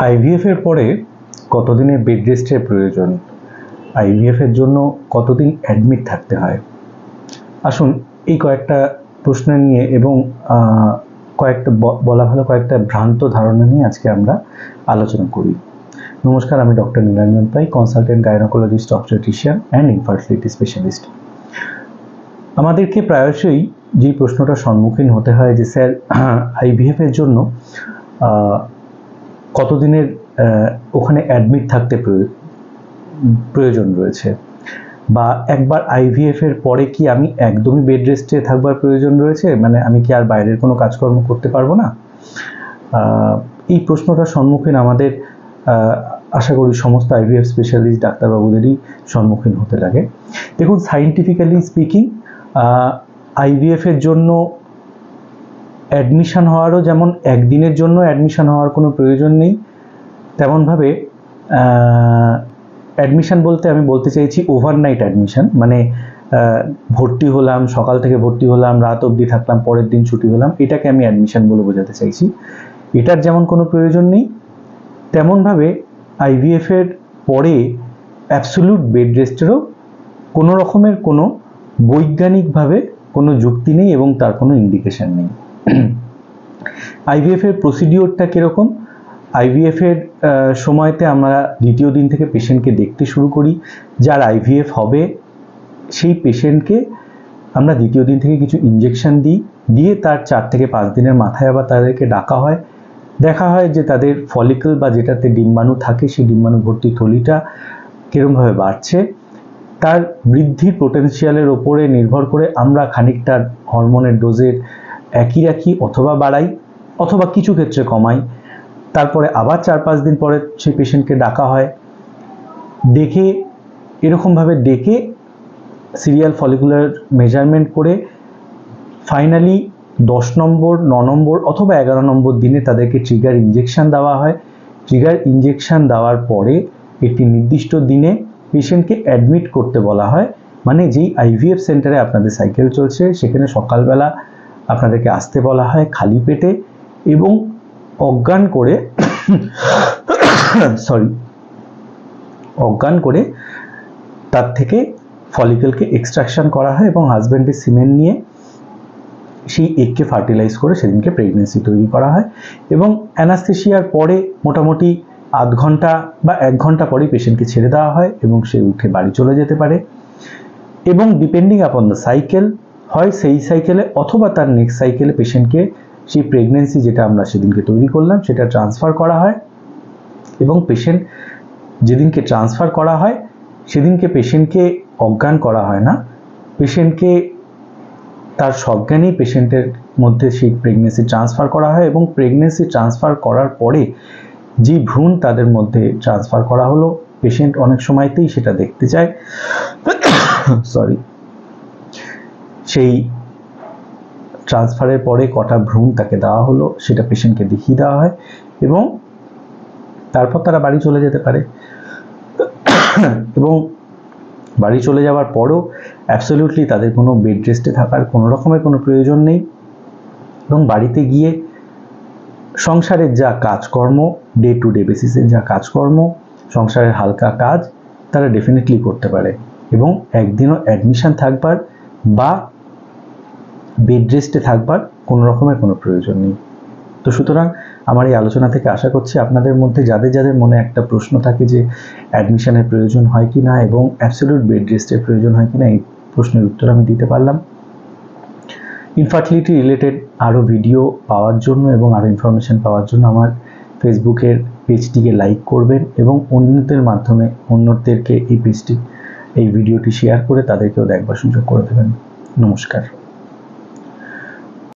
IVF এর পরে কতদিনের বেড রেস্টের প্রয়োজন, আইভিএফ এর জন্য কতদিন অ্যাডমিট থাকতে হয়। আসুন এই কয়েকটা প্রশ্ন নিয়ে এবং কয়েকটা কয়েকটা ভ্রান্ত ধারণা নিয়ে আজকে আমরা আলোচনা করি। নমস্কার, আমি doctor Nilanjan pi, consultant gynaecologist, obstetrician and infertility specialist. আমাদেরকে প্রায়শই যে প্রশ্নটার সম্মুখীন হতে হয় যে স্যার আইভিএফ এর জন্য কতদিনের ওখানে অ্যাডমিট থাকতে প্রয়োজন রয়েছে, বা একবার আইভিএফ এর পরে কি আমি একদমই বেড রেস্টে থাকবার প্রয়োজন রয়েছে, মানে আমি কি আর বাইরের কোনো কাজকর্ম করতে পারবো না। এই প্রশ্নটার সম্মুখীন আমাদের আশা করি সমস্ত আইভিএফ স্পেশালিস্ট ডাক্তারবাবুদেরই সম্মুখীন হতে লাগে। দেখুন, সায়েন্টিফিক্যালি স্পিকিং আইভিএফ এর জন্য অ্যাডমিশন হওয়ারও যেমন একদিনের জন্য অ্যাডমিশন হওয়ার কোনো প্রয়োজন নেই, তেমনভাবে অ্যাডমিশন বলতে আমি বলতে চাইছি ওভারনাইট অ্যাডমিশন, মানে ভর্তি হলাম, সকাল থেকে ভর্তি হলাম, রাত অবধি থাকলাম, পরের দিন ছুটি হলাম, এটাকে আমি অ্যাডমিশন বলে বোঝাতে চাইছি। এটার যেমন কোনো প্রয়োজন নেই, তেমনভাবে আইভিএফ এর পরে অ্যাবসলিউট বেড রেস্টেরও কোনো রকমের কোনো বৈজ্ঞানিকভাবে কোনো যুক্তি নেই এবং তার কোনো ইন্ডিকেশন নেই। আইভিএফ এর প্রসিডিওরটা কীরকম? আইভিএফ এর সময়তে আমরা দ্বিতীয় দিন থেকে পেশেন্টকে দেখতে শুরু করি। যার আইভিএফ হবে সেই পেশেন্টকে আমরা দ্বিতীয় দিন থেকে কিছু ইনজেকশন দিয়ে তার 4 থেকে 5 দিনের মাথায় আবার তাদেরকে ডাকা হয়, দেখা হয় যে তাদের ফলিকল বা যেটাতে ডিম্বাণু থাকে সেই ডিম্বাণু ভর্তি থলিটা কীরমভাবে বাড়ছে। তার বৃদ্ধির পোটেনশিয়ালের ওপরে নির্ভর করে আমরা খানিকটা হরমোনের ডোজের একই রাখি, অথবা বাড়াই, অথবা কিছু ক্ষেত্রে কমাই। তারপরে আবার 4-5 দিন পরে সেই পেশেন্টকে ডাকা হয়, এরকমভাবে ডেকে সিরিয়াল ফলিকুলার মেজারমেন্ট করে ফাইনালি 10 নম্বর, 9 নম্বর অথবা 11 নম্বর দিনে তাদেরকে ট্রিগার ইনজেকশন দেওয়া হয়। ট্রিগার ইনজেকশন দেওয়ার পরে একটি নির্দিষ্ট দিনে পেশেন্টকে অ্যাডমিট করতে বলা হয়, মানে যেই আইভিএফ সেন্টারে আপনাদের সাইকেল চলছে সেখানে সকালবেলা আপনাদেরকে আসতে বলা হয় খালি পেটে, এবং অজ্ঞান করে তার থেকে ফলিকলকে এক্সট্রাকশন করা হয় এবং হাজব্যান্ডের সিমেন্ট নিয়ে সেই এগকে ফার্টিলাইজ করে সেদিনকে প্রেগনেন্সি তৈরি করা হয়। এবং অ্যানাস্থেশিয়ার পরে মোটামুটি আধ ঘন্টা বা 1 ঘন্টা পরেই পেশেন্টকে ছেড়ে দেওয়া হয় এবং সে উঠে বাড়ি চলে যেতে পারে। এবং ডিপেন্ডিং আপন দ্য সাইকেল, হয় সেই সাইকেলে অথবা তার নেক্সট সাইকেলে পেশেন্টকে সেই প্রেগনেন্সি যেটা আমরা সেদিনকে তৈরি করলাম সেটা ট্রান্সফার করা হয়। এবং পেশেন্ট যেদিনকে ট্রান্সফার করা হয় সেদিনকে পেশেন্টকে অজ্ঞান করা হয় না, পেশেন্টকে তার সজ্ঞানেই পেশেন্টের মধ্যে সেই প্রেগনেন্সি ট্রান্সফার করা হয়। এবং প্রেগনেন্সি ট্রান্সফার করার পরে যে ভ্রূণ তাদের মধ্যে ট্রান্সফার করা হলো, পেশেন্ট অনেক সময়তেই সেটা দেখতে চায়, সেই ট্রান্সফারের পরে কটা ভ্রূণ তাকে দেওয়া হলো সেটা পেশেন্টকে দেখিয়ে দেওয়া হয় এবং তারপর তারা বাড়ি চলে যেতে পারে। এবং বাড়ি চলে যাওয়ার পরও অ্যাবসলিউটলি তাদের কোনো বেড রেস্টে থাকার কোনো রকমের কোনো প্রয়োজন নেই, এবং বাড়িতে গিয়ে সংসারের যা কাজকর্ম, ডে টু ডে বেসিসের যা কাজকর্ম, সংসারের হালকা কাজ তারা ডেফিনেটলি করতে পারে, এবং একদিনও অ্যাডমিশন থাকবার বা বেড রেস্টে থাকবার কোনো রকমের কোনো প্রয়োজন নেই। তো সুতরাং আমার এই আলোচনা থেকে আশা করছি আপনাদের মধ্যে যাদের মনে একটা প্রশ্ন থাকে যে অ্যাডমিশনের প্রয়োজন হয় কি না এবং অ্যাবসলিউট বেড রেস্টের প্রয়োজন হয় কি না, এই প্রশ্নের উত্তর আমি দিতে পারলাম। ইনফার্টিলিটি রিলেটেড আরও ভিডিও পাওয়ার জন্য এবং আরও ইনফরমেশন পাওয়ার জন্য আমার ফেসবুকের পেজটিকে লাইক করবেন এবং অন্যদেরকে এই ভিডিওটি শেয়ার করে তাদেরকেও দেখবার সুযোগ করে দেবেন। নমস্কার।